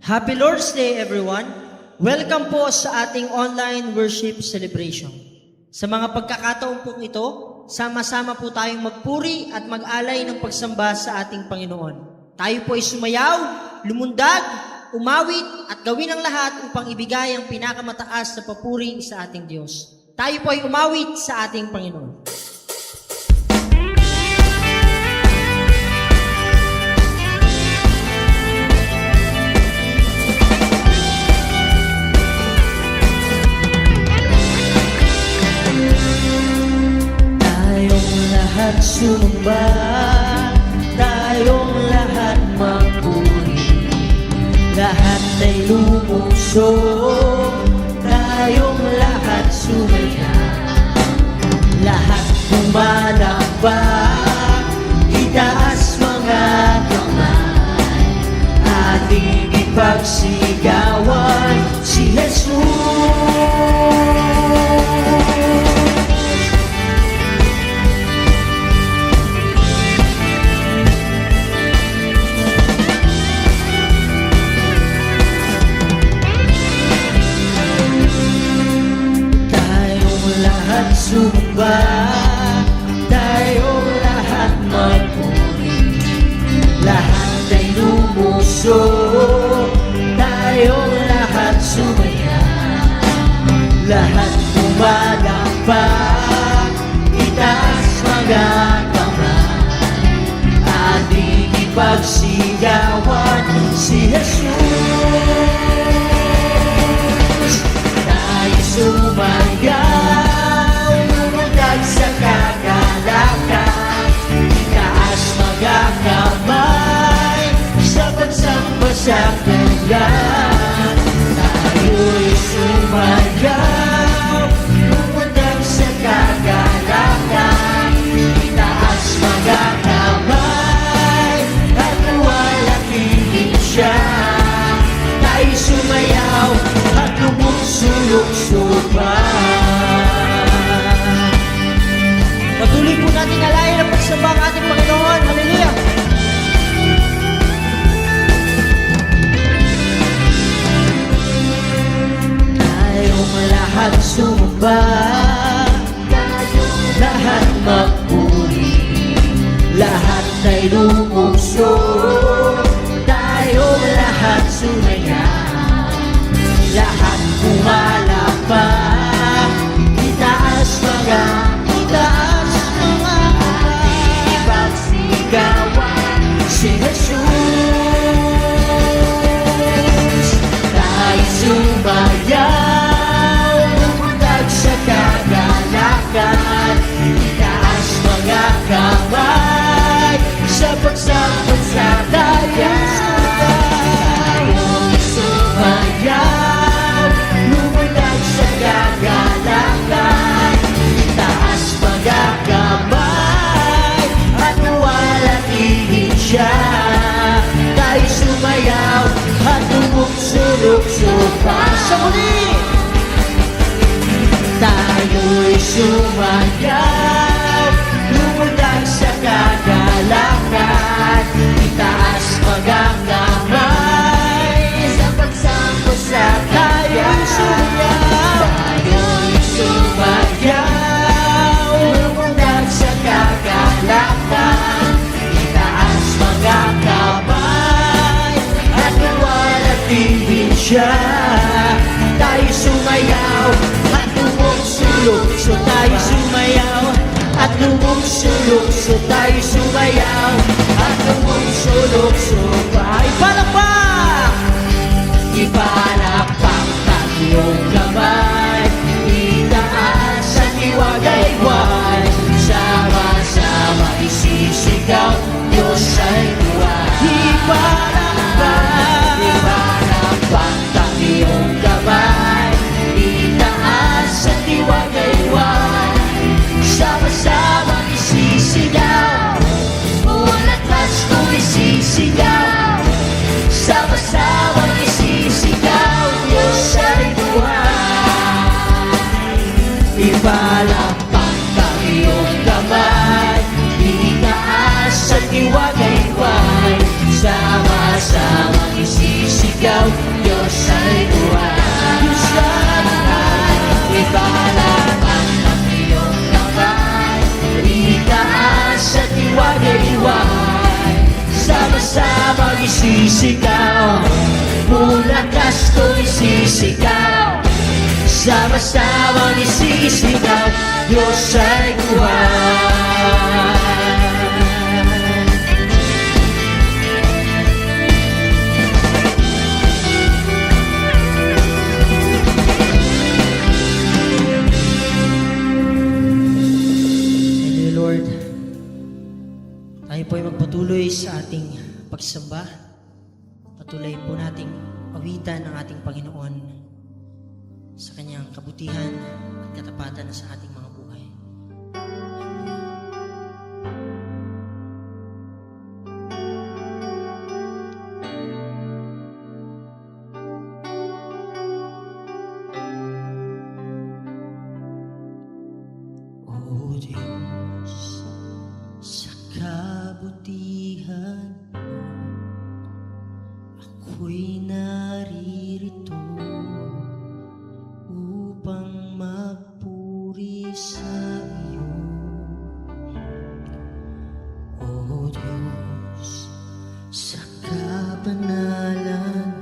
Happy Lord's Day, everyone! Welcome po sa ating online worship celebration. Sa mga pagkakataon po ito, sama-sama po tayong magpuri at mag-alay ng pagsamba sa ating Panginoon. Tayo po ay sumayaw, lumundag, umawit at gawin ang lahat upang ibigay ang pinakamataas na papuri sa ating Diyos. Tayo po ay umawit sa ating Panginoon. Lahat sumamba, tayong lahat magpuri, lahat ay lumuso, tayong lahat sumaya, lahat pumalakpak, itaas mga kamay, ating ipagsigawan si Jesus. Sumba, tayong lahat magpuri, lahat ay lumuso, tayong lahat sumaya, lahat pumalakpak, itaas mga kamay, ating ipagsigawan si Jesus. Tayo sumayaw sa kagalakan, itaas mga kamay sa pagsamba sa Kanya. Tayo'y sumayaw, lumundag sa kagalakan, itaas mga kamay at luwalhatiin Siya. Tayo'y sumayaw at lumusulok-sulok. Patuloy po natin alayin ang pagsamba ang ating Panginoon. Hallelujah! Tayong lahat sumamba, tayong lahat magpuri, lahat ay lumuso, tayong lahat sumaya, lahat pumalakpak, itaas mga si Jesus. Tayo sumayaw, lumundag sa kagalakan, itaas mga kamay sa pagsambot sa dayan. Tayo sumayaw, lumundag sa kagalakan, itaas mga kamay at luwalhatiin Siya. Tayo sumayaw at lumugsulok-sulok sa muli. Tayo'y sumayaw, lumundag sa kagalakan, itaas mga kamay sa pagsambot sa Tayo'y sumayaw, tayo'y sumayaw, lumundag sa kagalakan, itaas mga kamay at luwalhatiin Siya. Tayo sumayaw at lumugsulok-so, tayo sumayaw at lumugsulok-so, tayo sumayaw at lumugsulok-so. Ipalakpak! Ipalakpak tatlong kamay, itaas at iwagayway, sama-sama isisigaw, Diyos ay buhay. Ipalakpak, ipalakpak tatlong kamay, itaas at iwagayway, sama-sama isisigaw, buwan at lakas kong isisigaw, sisigaw, Bulakas ko'y sisigaw, sama-samang isisigaw, Diyos ay buhay. Thank you, Lord. Tayo po ay magpatuloy sa ating pagsamba. Patuloy po nating awitan ang ating Panginoon sa kanyang kabutihan at katapatan sa ating mga buhay. O Diyos, sa kabutihan ako'y naririto upang magpuri sa iyo. O Diyos, sa kabanalan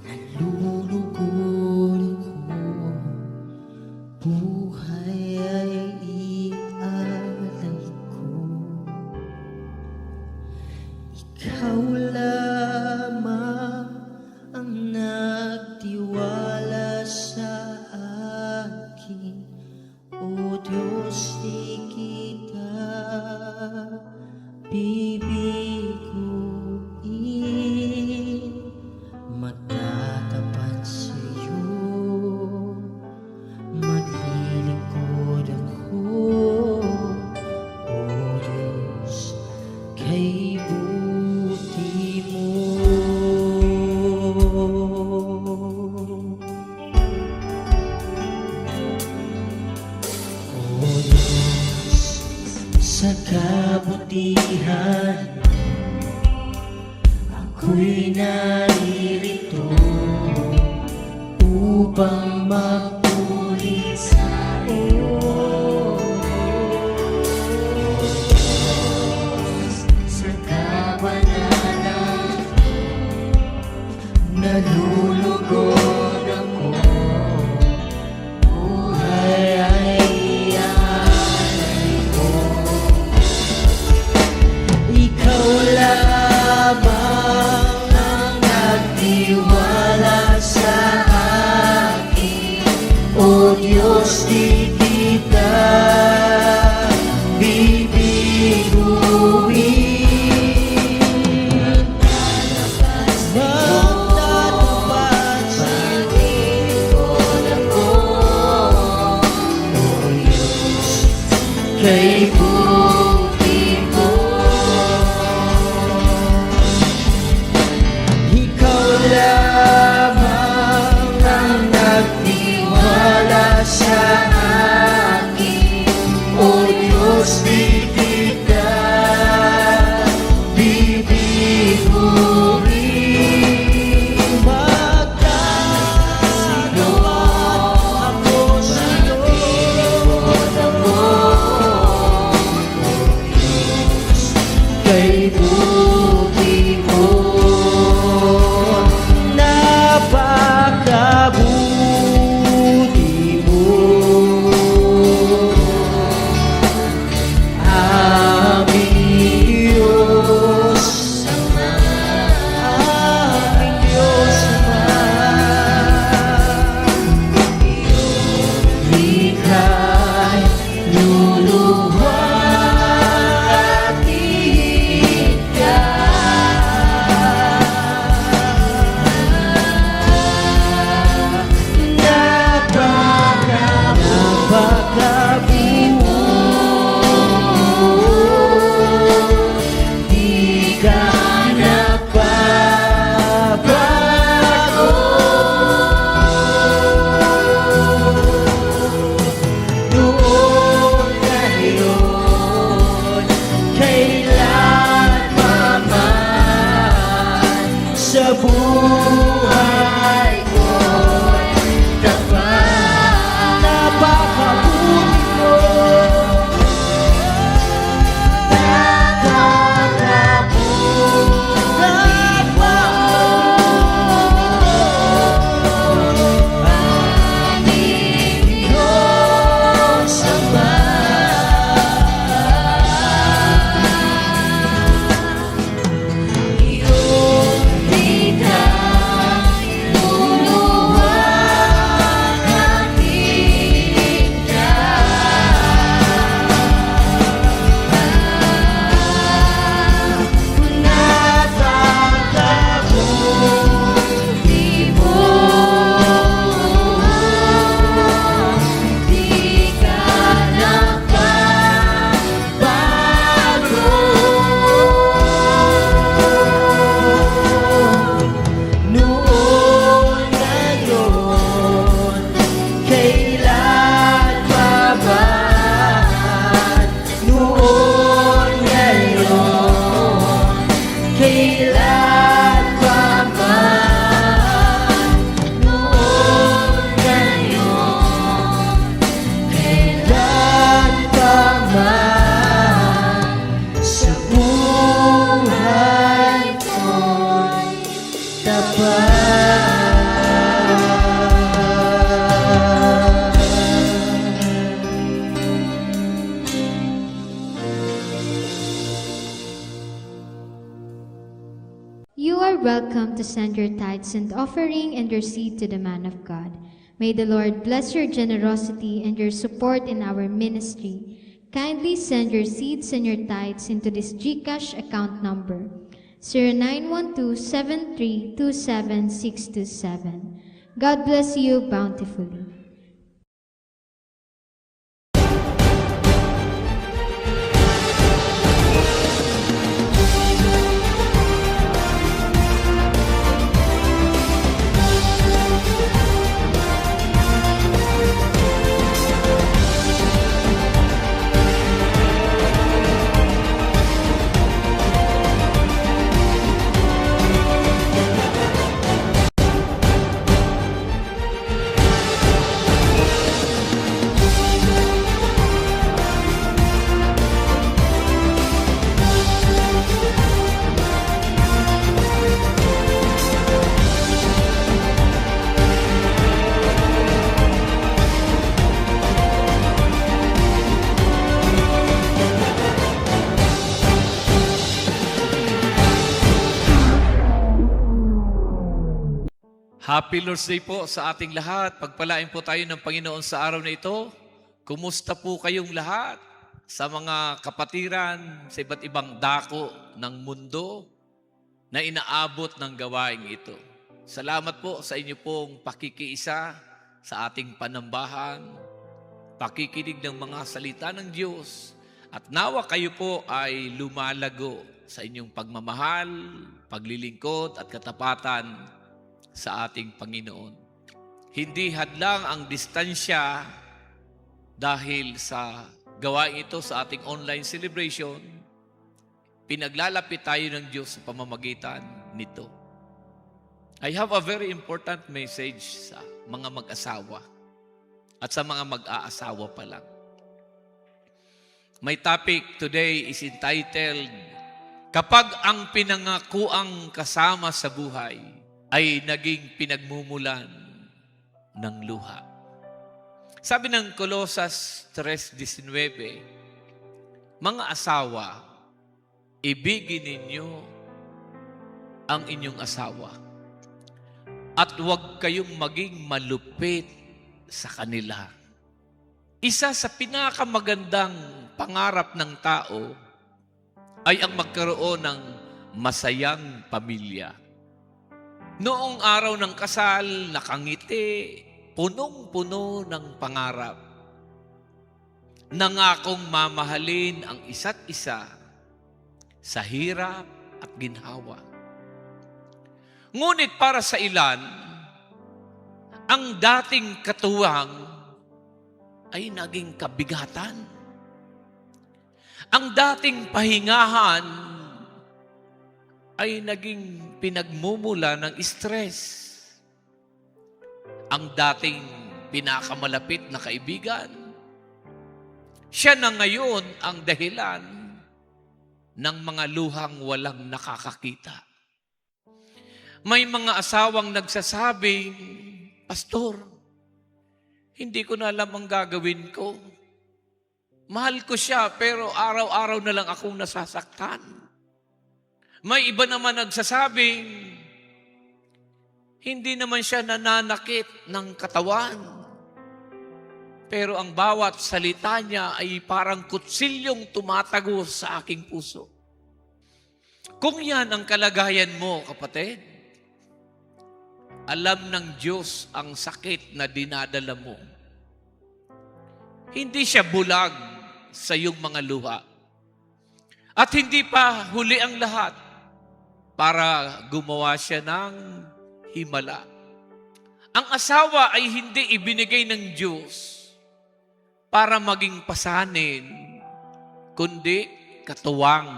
nalulugod ako, buhay ay ialay ko. Ikaw lamang ang nagtiwala sa akin, O Diyos, di kita bibiguin. Magtatapat sa iyo, maglilingkod ako, O Diyos, kay buti mo. O Diyos, sa kabutihan ako'y naririto upang magpuri sa iyo. Sa kabanalan nalulugod ako, buhay ay ialay ko. Ikaw lamang ang nagtiwala sa akin, O Diyos, di kita bibiguin. Magtatupad kailan pa man, noon ngayon, kailan pa man, sa buhay ko'y tapat. You are welcome to send your tithes and offering and your seed to the man of God. May the Lord bless your generosity and your support in our ministry. Kindly send your seeds and your tithes into this GCash account number, 0912-7327627. God bless you bountifully. Happy Lord's Day po sa ating lahat. Pagpalain po tayo ng Panginoon sa araw na ito. Kumusta po kayong lahat sa mga kapatiran sa iba't ibang dako ng mundo na inaabot ng gawaing ito. Salamat po sa inyo pong pakikiisa sa ating panambahan, pakikinig ng mga salita ng Diyos, at nawa kayo po ay lumalago sa inyong pagmamahal, paglilingkod at katapatan sa ating Panginoon. Hindi hadlang ang distansya dahil sa gawain ito sa ating online celebration. Pinaglalapit tayo ng Diyos sa pamamagitan nito. I have a very important message sa mga mag-asawa at sa mga mag-aasawa pa lang. My topic today is entitled, Kapag ang pinangakuang kasama sa buhay ay naging pinagmumulan ng luha. Sabi ng Colosas 3:19, mga asawa, ibigin ninyo ang inyong asawa at huwag kayong maging malupit sa kanila. Isa sa pinakamagandang pangarap ng tao ay ang magkaroon ng masayang pamilya. Noong araw ng kasal, nakangiti, punong-puno ng pangarap. Nangakong mamahalin ang isa't isa sa hirap at ginhawa. Ngunit para sa ilan, ang dating katuwang ay naging kabigatan. Ang dating pahingahan ay naging pinagmumula ng stress. Ang dating pinakamalapit na kaibigan, siya na ngayon ang dahilan ng mga luhang walang nakakakita. May mga asawang nagsasabing, Pastor, hindi ko na alam ang gagawin ko. Mahal ko siya pero araw-araw na lang akong nasasaktan. May iba naman nagsasabing, hindi naman siya nananakit ng katawan. Pero ang bawat salita niya ay parang kutsilyong tumatagos sa aking puso. Kung yan ang kalagayan mo, kapatid, alam ng Diyos ang sakit na dinadala mo. Hindi siya bulag sa iyong mga luha. At hindi pa huli ang lahat. Para gumawa siya ng himala. Ang asawa ay hindi ibinigay ng Diyos para maging pasanin, kundi katuwang.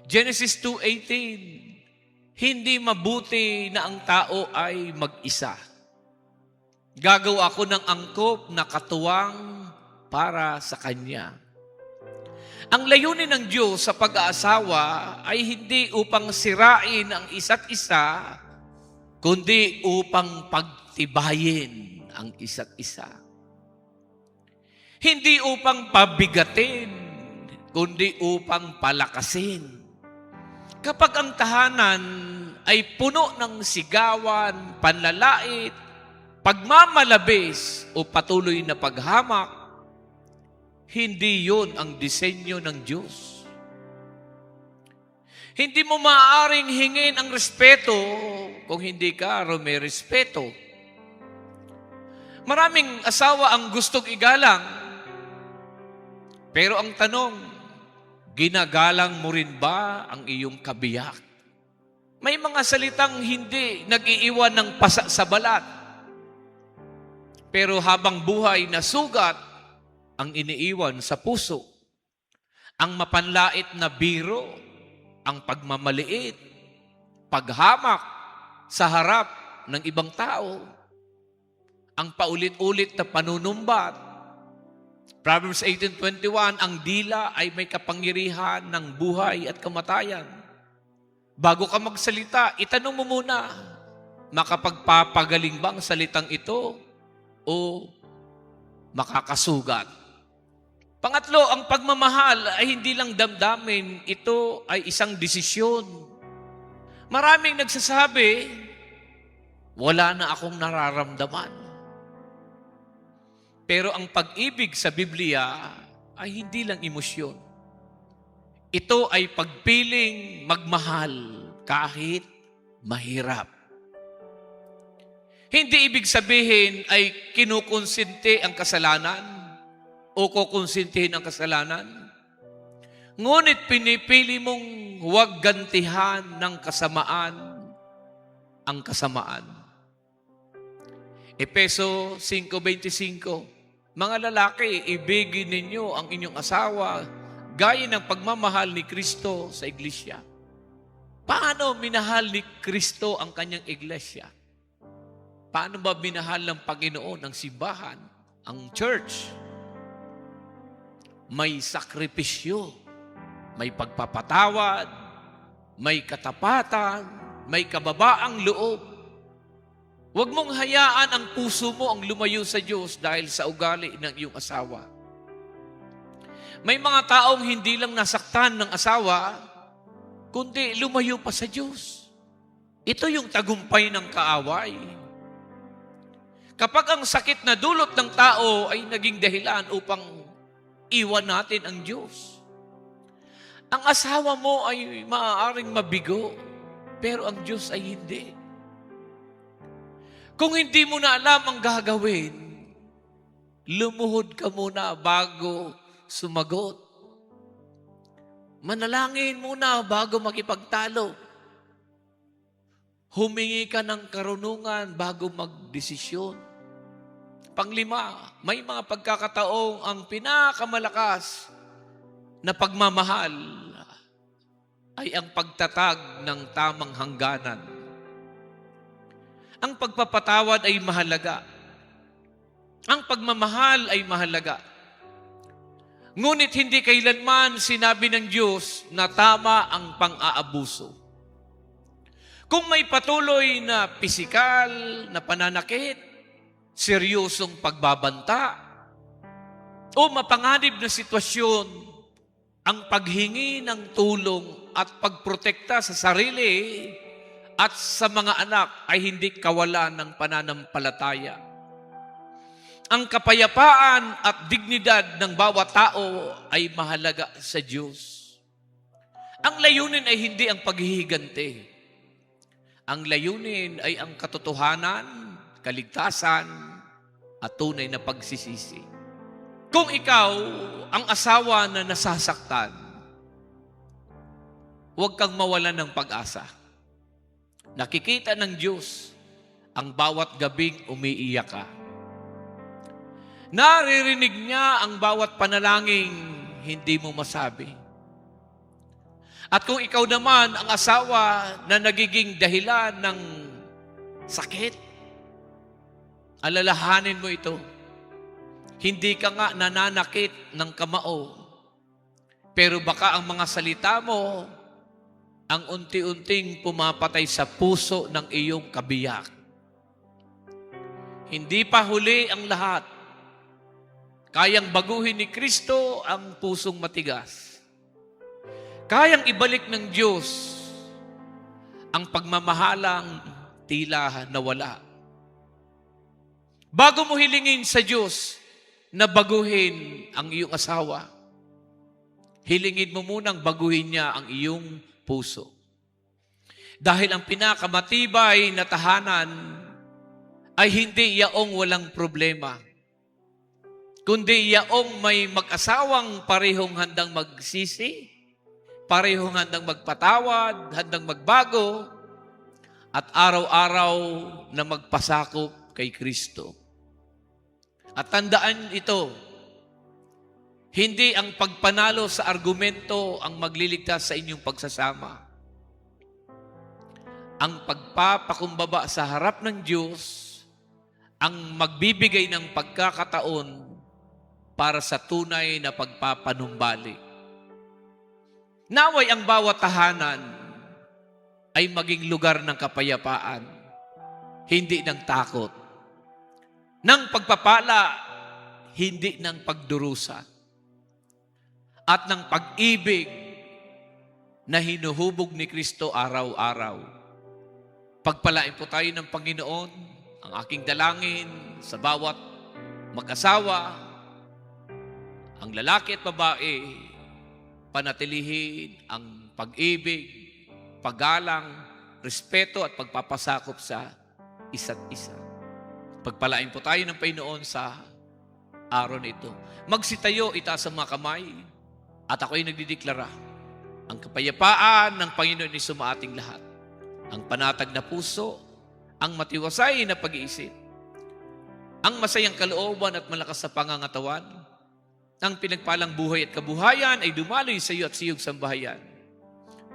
Genesis 2:18, hindi mabuti na ang tao ay mag-isa. Gagawa ako ng angkop na katuwang para sa kanya. Ang layunin ng Diyos sa pag-aasawa ay hindi upang sirain ang isa't isa, kundi upang pagtibayin ang isa't isa. Hindi upang pabigatin, kundi upang palakasin. Kapag ang tahanan ay puno ng sigawan, panlalait, pagmamalabis o patuloy na paghamak, hindi yun ang disenyo ng Diyos. Hindi mo maaaring hingin ang respeto kung hindi ka may respeto. Maraming asawa ang gustong igalang, pero ang tanong, ginagalang mo rin ba ang iyong kabiyak? May mga salitang hindi nag-iiwan ng pasa sa balat. Pero habang buhay na sugat ang iniiwan sa puso. Ang mapanlait na biro, ang pagmamaliit, paghamak sa harap ng ibang tao, ang paulit-ulit na panunumbat. Proverbs 18:21, ang dila ay may kapangyarihan ng buhay at kamatayan. Bago ka magsalita, itanong mo muna, makapagpapagaling bang salitang ito o makakasugat? Pangatlo, ang pagmamahal ay hindi lang damdamin, ito ay isang desisyon. Maraming nagsasabi, wala na akong nararamdaman. Pero ang pag-ibig sa Biblia ay hindi lang emosyon. Ito ay pagpiling magmahal kahit mahirap. Hindi ibig sabihin ay kinukonsente ang kasalanan o kukonsintihin ang kasalanan. Ngunit pinipili mong huwag gantihan ng kasamaan ang kasamaan. Efeso 5:25, mga lalaki, ibigin ninyo ang inyong asawa gaya ng pagmamahal ni Kristo sa iglesia. Paano minahal ni Kristo ang kanyang iglesia? Paano ba minahal ng Panginoon ang simbahan, ang church? May sakripisyo, may pagpapatawad, may katapatan, may kababaang loob. Huwag mong hayaan ang puso mo ang lumayo sa Diyos dahil sa ugali ng iyong asawa. May mga taong hindi lang nasaktan ng asawa, kundi lumayo pa sa Diyos. Ito yung tagumpay ng kaaway. Kapag ang sakit na dulot ng tao ay naging dahilan upang iwan natin ang Diyos, ang asawa mo ay maaaring mabigo, pero ang Diyos ay hindi. Kung hindi mo na alam ang gagawin, lumuhod ka muna bago sumagot. Manalangin muna bago makipagtalo. Humingi ka ng karunungan bago magdesisyon. Panglima, may mga pagkakataong ang pinakamalakas na pagmamahal ay ang pagtatag ng tamang hangganan. Ang pagpapatawad ay mahalaga. Ang pagmamahal ay mahalaga. Ngunit hindi kailanman sinabi ng Diyos na tama ang pang-aabuso. Kung may patuloy na pisikal na pananakit, seryosong pagbabanta, o mapanganib na sitwasyon, ang paghingi ng tulong at pagprotekta sa sarili at sa mga anak ay hindi kawalan ng pananampalataya. Ang kapayapaan at dignidad ng bawat tao ay mahalaga sa Diyos. Ang layunin ay hindi ang paghihiganti. Ang layunin ay ang katotohanan, kaligtasan, at tunay na pagsisisi. Kung ikaw ang asawa na nasasaktan, huwag kang mawalan ng pag-asa. Nakikita ng Diyos ang bawat gabing umiiyak ka. Naririnig niya ang bawat panalangin hindi mo masabi. At kung ikaw naman ang asawa na nagiging dahilan ng sakit, alalahanin mo ito. Hindi ka nga nananakit ng kamao, pero baka ang mga salita mo ang unti-unting pumapatay sa puso ng iyong kabiyak. Hindi pa huli ang lahat. Kayang baguhin ni Kristo ang pusong matigas. Kayang ibalik ng Diyos ang pagmamahalang tila nawala. Bago mo hilingin sa Diyos na baguhin ang iyong asawa, hilingin mo munang baguhin niya ang iyong puso. Dahil ang pinakamatibay na tahanan ay hindi yaong walang problema, kundi yaong may mag-asawang parehong handang magsisi, parehong handang magpatawad, handang magbago, at araw-araw na magpasakop kay Kristo. At tandaan ito, hindi ang pagpanalo sa argumento ang magliligtas sa inyong pagsasama. Ang pagpapakumbaba sa harap ng Diyos ang magbibigay ng pagkakataon para sa tunay na pagpapanumbalik. Naway ang bawat tahanan ay maging lugar ng kapayapaan, hindi ng takot, ng pagpapala, hindi ng pagdurusa, at ng pag-ibig na hinuhubog ni Kristo araw-araw. Pagpalain po tayo ng Panginoon, ang aking dalangin sa bawat mag-asawa, ang lalaki at babae, panatilihin ang pag-ibig, paggalang, respeto at pagpapasakop sa isa't isa. Pagpalain po tayo ng Panginoon sa araw na ito. Magsitayo, itaas ang mga kamay, at ako'y nagdideklara, ang kapayapaan ng Panginoon ay sumaating lahat. Ang panatag na puso, ang matiwasay na pag-iisip, ang masayang kalooban at malakas na pangangatawan, ang pinagpalang buhay at kabuhayan ay dumaloy sa iyo at sa iyong sambahayan.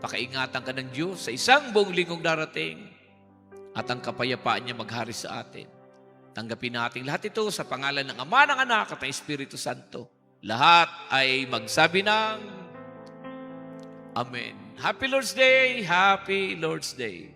Pakaingatan ka ng Diyos sa isang buong linggong darating at ang kapayapaan niya maghari sa atin. Tanggapin natin lahat ito sa pangalan ng Ama, ng Anak at ng Espiritu Santo. Lahat ay magsabi ng Amen. Happy Lord's Day! Happy Lord's Day!